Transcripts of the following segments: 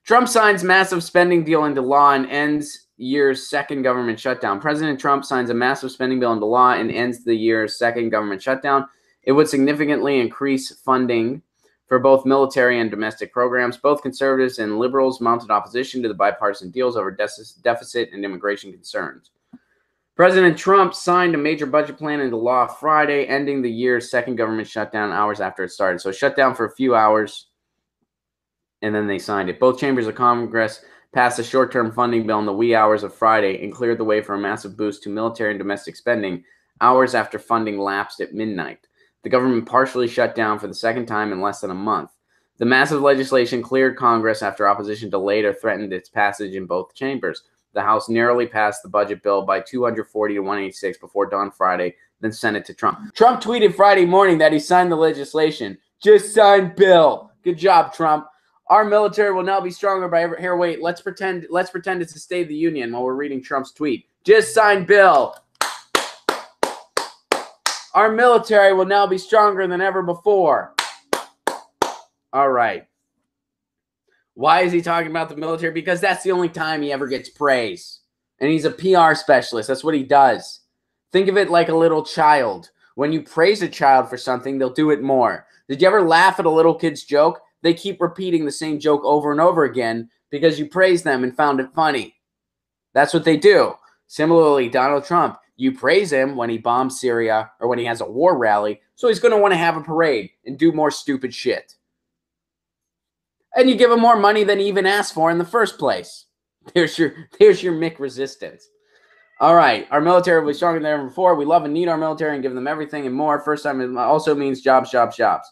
Trump signs massive spending deal into law and ends year's second government shutdown. President Trump signs a massive spending bill into law and ends the year's second government shutdown. It would significantly increase funding for both military and domestic programs. Both conservatives and liberals mounted opposition to the bipartisan deals over deficit and immigration concerns. President Trump signed a major budget plan into law Friday, ending the year's second government shutdown hours after it started. So it shut down for a few hours, and then they signed it. Both chambers of Congress passed a short-term funding bill in the wee hours of Friday and cleared the way for a massive boost to military and domestic spending hours after funding lapsed at midnight. The government partially shut down for the second time in less than a month. The massive legislation cleared Congress after opposition delayed or threatened its passage in both chambers. The House narrowly passed the budget bill by 240 to 186 before dawn Friday, then sent it to Trump. Trump tweeted Friday morning that he signed the legislation. Just signed bill. Good job, Trump. Our military will now be stronger by here. Wait, let's pretend it's a State of the Union while we're reading Trump's tweet. Just signed bill. Our military will now be stronger than ever before. All right. Why is he talking about the military? Because that's the only time he ever gets praise. And he's a PR specialist. That's what he does. Think of it like a little child. When you praise a child for something, they'll do it more. Did you ever laugh at a little kid's joke? They keep repeating the same joke over and over again because you praised them and found it funny. That's what they do. Similarly, Donald Trump, you praise him when he bombs Syria or when he has a war rally, so he's going to want to have a parade and do more stupid shit. And you give him more money than he even asked for in the first place. There's your Mick resistance. All right, our military will be stronger than ever before. We love and need our military and give them everything and more. First time it also means jobs, jobs, jobs.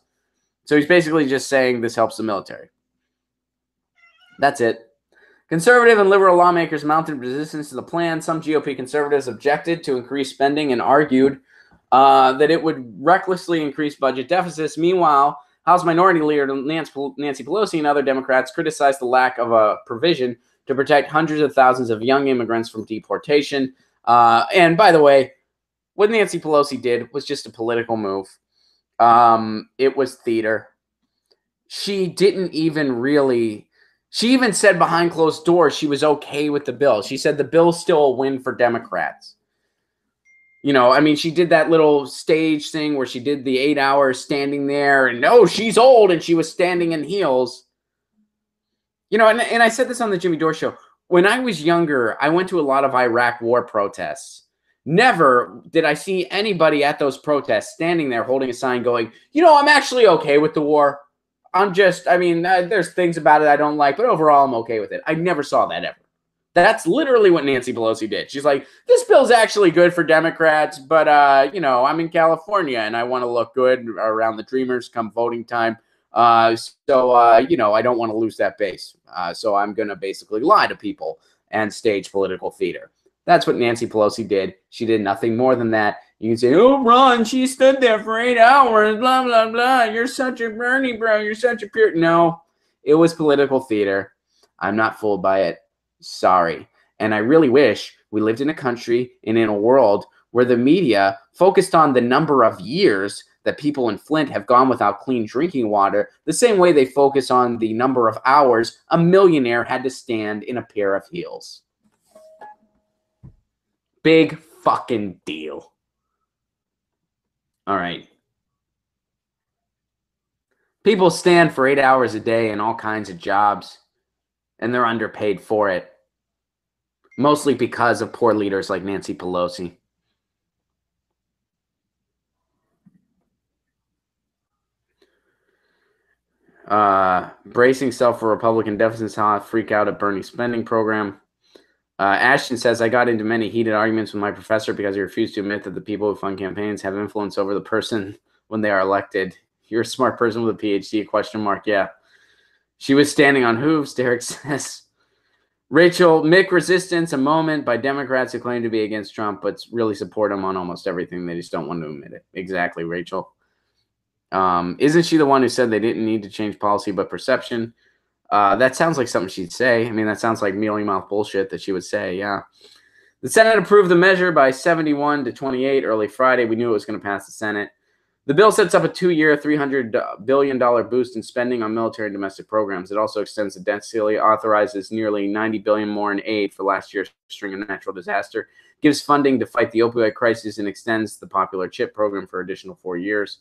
So he's basically just saying this helps the military. That's it. Conservative and liberal lawmakers mounted resistance to the plan. Some GOP conservatives objected to increased spending and argued that it would recklessly increase budget deficits. Meanwhile, House Minority Leader Nancy Pelosi and other Democrats criticized the lack of a provision to protect hundreds of thousands of young immigrants from deportation. And by the way, what Nancy Pelosi did was just a political move. It was theater. She didn't even really... She even said behind closed doors she was okay with the bill. She said the bill's still a win for Democrats. You know, I mean, she did that little stage thing where she did the 8 hours standing there and, oh, she's old, and she was standing in heels. You know, and I said this on the Jimmy Dore show. When I was younger, I went to a lot of Iraq war protests. Never did I see anybody at those protests standing there holding a sign going, you know, I'm actually okay with the war. There's things about it I don't like, but overall I'm okay with it. I never saw that ever. That's literally what Nancy Pelosi did. She's like, this bill's actually good for Democrats, but, I'm in California and I want to look good around the Dreamers come voting time. I don't want to lose that base. So I'm going to basically lie to people and stage political theater. That's what Nancy Pelosi did. She did nothing more than that. You can say, oh, Ron, she stood there for 8 hours, blah, blah, blah. You're such a Bernie bro. You're such a pure. No, it was political theater. I'm not fooled by it. Sorry. And I really wish we lived in a country and in a world where the media focused on the number of years that people in Flint have gone without clean drinking water, the same way they focus on the number of hours a millionaire had to stand in a pair of heels. Big fucking deal. All right. People stand for 8 hours a day in all kinds of jobs, and they're underpaid for it. Mostly because of poor leaders like Nancy Pelosi. Bracing self for Republican deficits, how I freak out at Bernie's spending program. Ashton says, I got into many heated arguments with my professor because he refused to admit that the people who fund campaigns have influence over the person when they are elected. You're a smart person with a PhD, question mark. Yeah. She was standing on hooves, Derek says. Rachel, Mick resistance, a moment by Democrats who claim to be against Trump, but really support him on almost everything. They just don't want to admit it. Exactly, Rachel. Isn't she the one who said they didn't need to change policy but perception? That sounds like something she'd say. I mean, that sounds like mealy-mouth bullshit that she would say, yeah. The Senate approved the measure by 71 to 28 early Friday. We knew it was going to pass the Senate. The bill sets up a 2-year, $300 billion boost in spending on military and domestic programs. It also extends the debt ceiling, authorizes nearly $90 billion more in aid for last year's string of natural disaster, gives funding to fight the opioid crisis, and extends the popular CHIP program for additional 4 years.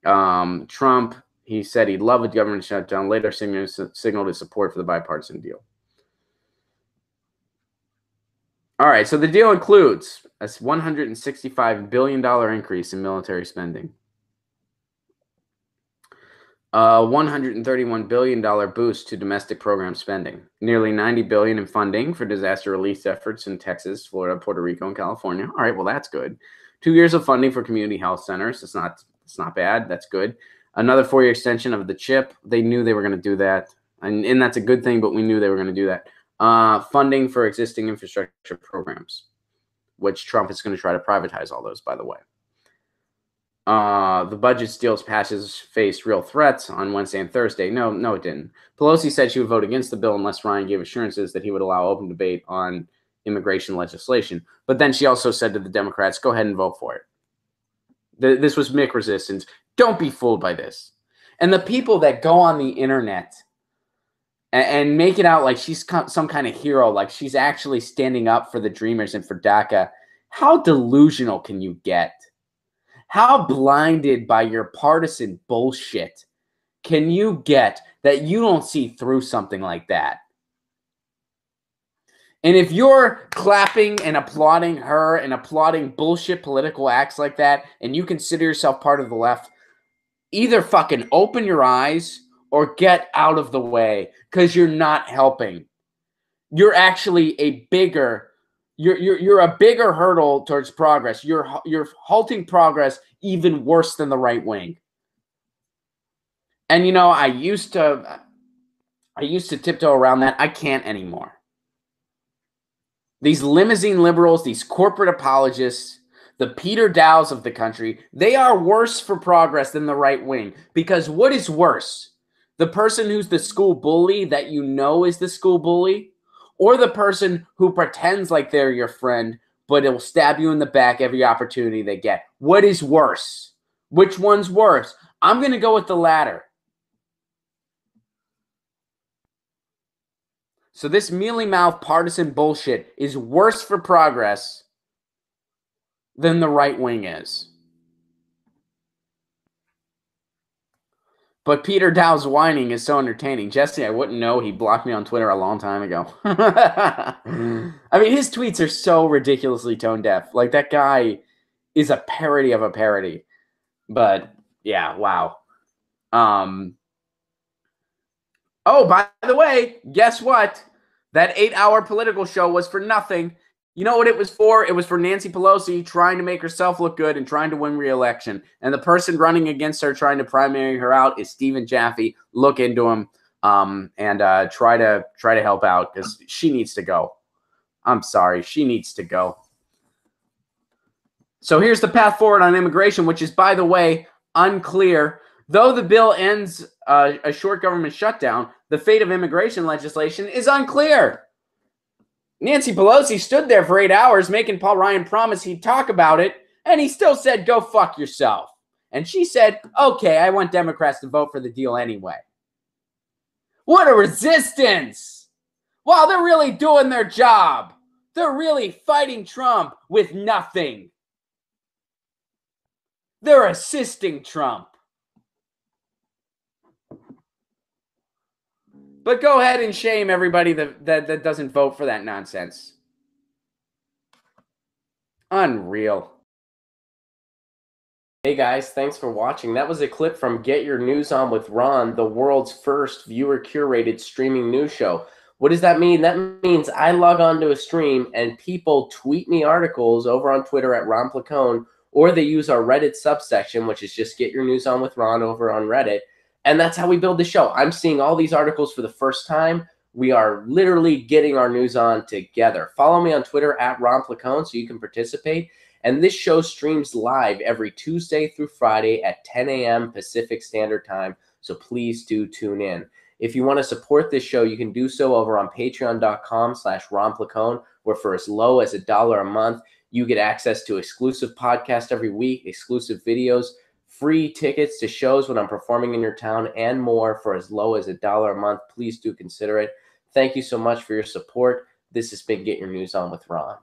Trump, he said he'd love a government shutdown, later signaled his support for the bipartisan deal. All right, so the deal includes a $165 billion increase in military spending, a $131 billion boost to domestic program spending, nearly $90 billion in funding for disaster relief efforts in Texas, Florida, Puerto Rico, and California. All right, well, that's good. 2 years of funding for community health centers. It's not bad. That's good. Another 4-year extension of the CHIP. They knew they were going to do that, and that's a good thing, but we knew they were going to do that. Funding for existing infrastructure programs, which Trump is going to try to privatize all those, by the way. The budget deal's passes faced real threats on Wednesday and Thursday. No, it didn't. Pelosi said she would vote against the bill unless Ryan gave assurances that he would allow open debate on immigration legislation. But then she also said to the Democrats, go ahead and vote for it. This was Mick resistance. Don't be fooled by this. And the people that go on the internet and make it out like she's some kind of hero, like she's actually standing up for the Dreamers and for DACA, how delusional can you get? How blinded by your partisan bullshit can you get that you don't see through something like that? And if you're clapping and applauding her and applauding bullshit political acts like that, and you consider yourself part of the left, either fucking open your eyes or get out of the way, because you're not helping. You're actually a bigger, you're a bigger hurdle towards progress. You're halting progress even worse than the right wing. And you know, I used to tiptoe around that. I can't anymore. These limousine liberals, these corporate apologists, the Peter Dows of the country, they are worse for progress than the right wing. Because what is worse? The person who's the school bully that you know is the school bully, or the person who pretends like they're your friend, but it will stab you in the back every opportunity they get? What is worse? Which one's worse? I'm going to go with the latter. So this mealy-mouthed partisan bullshit is worse for progress than the right wing is. But Peter Dow's whining is so entertaining. Jesse, I wouldn't know. He blocked me on Twitter a long time ago. I mean, his tweets are so ridiculously tone deaf. Like, that guy is a parody of a parody. But, yeah, wow. Oh, by the way, guess what? That 8-hour political show was for nothing. You know what it was for? It was for Nancy Pelosi trying to make herself look good and trying to win re-election. And the person running against her, trying to primary her out, is Stephen Jaffe. Look into him and try to help out, because she needs to go. I'm sorry, she needs to go. So here's the path forward on immigration, which is, by the way, unclear. Though the bill ends a short government shutdown, the fate of immigration legislation is unclear. Nancy Pelosi stood there for 8 hours making Paul Ryan promise he'd talk about it, and he still said, go fuck yourself. And she said, okay, I want Democrats to vote for the deal anyway. What a resistance! Wow, they're really doing their job. They're really fighting Trump with nothing. They're assisting Trump. But go ahead and shame everybody that doesn't vote for that nonsense. Unreal. Hey guys, thanks for watching. That was a clip from Get Your News On with Ron, the world's first viewer-curated streaming news show. What does that mean? That means I log on to a stream and people tweet me articles over on Twitter at Ron Placone, or they use our Reddit subsection, which is just Get Your News On with Ron over on Reddit. And that's how we build the show. I'm seeing all these articles for the first time. We are literally getting our news on together. Follow me on Twitter at Ron Placone so you can participate. And this show streams live every Tuesday through Friday at 10 a.m. Pacific Standard Time. So please do tune in. If you want to support this show, you can do so over on patreon.com/Ron Placone, where for as low as $1 a month, you get access to exclusive podcasts every week, exclusive videos, free tickets to shows when I'm performing in your town, and more for as low as $1 a month. Please do consider it. Thank you so much for your support. This has been Get Your News On with Ron.